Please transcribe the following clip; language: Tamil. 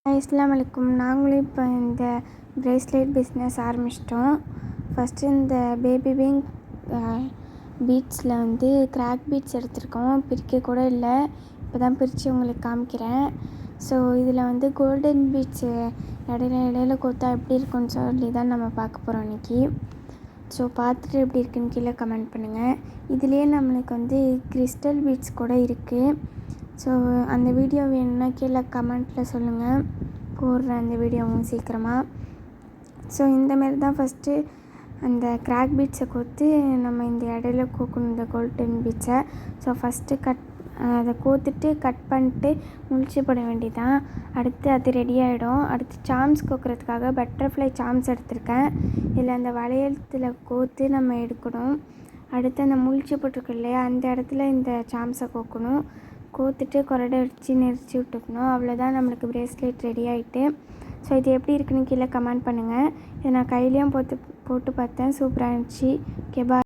அஸ்ஸலாமு அலைக்கும். நாங்களும் இப்போ இந்த ப்ரேஸ்லெட் பிஸ்னஸ் ஆரம்பிச்சிட்டோம். ஃபஸ்ட்டு இந்த பேபி பிங்க் பீட்ஸில் கிராக் பீட்ஸ் எடுத்திருக்கோம். பிரிக்க கூட இல்லை, இப்போ தான் பிரித்து உங்களுக்கு காமிக்கிறேன். ஸோ இதில் கோல்டன் பீட்ஸு இடையில கொத்தா எப்படி இருக்குன்னு சொல்லி தான் நம்ம பார்க்க போகிறோம் இன்றைக்கி. ஸோ பார்த்துட்டு எப்படி இருக்குன்னு கீழே கமெண்ட் பண்ணுங்கள். இதுலேயே நம்மளுக்கு கிறிஸ்டல் பீட்ஸ் கூட இருக்குது. ஸோ அந்த வீடியோ வேணும்னா கீழே கமெண்ட்டில் சொல்லுங்கள், போடுறேன் அந்த வீடியோவும் சீக்கிரமாக. ஸோ இந்தமாரி தான் ஃபஸ்ட்டு அந்த கிராக் பீட்ஸை கோர்த்து நம்ம இந்த இடையில கோக்கணும், இந்த கோல்டன் பீட்ஸை. ஸோ ஃபஸ்ட்டு அதை கோத்துட்டு கட் பண்ணிட்டு முழிச்சு போட வேண்டியதான். அடுத்து அது ரெடி ஆகிடும். அடுத்து சாம்ஸ் கோக்கிறதுக்காக பட்டர்ஃப்ளை சாம்ஸ் எடுத்திருக்கேன். இதில் அந்த வளையத்தில் கோத்து நம்ம எடுக்கணும். அடுத்து அந்த முழிச்சு போட்டிருக்கு இல்லையா, அந்த இடத்துல இந்த சாம்ஸை கோக்கணும். கோத்துட்டு கொரடை வச்சு நெரிச்சு விட்டுக்கணும். அவ்வளோதான், நம்மளுக்கு ப்ரேஸ்லெட் ரெடி ஆகிட்டு. ஸோ இது எப்படி இருக்குன்னு கீழே கமெண்ட் பண்ணுங்கள். இதை நான் கையிலையும் போட்டு பார்த்தேன், சூப்பராக இருந்துச்சு. ஓகே, பாய்.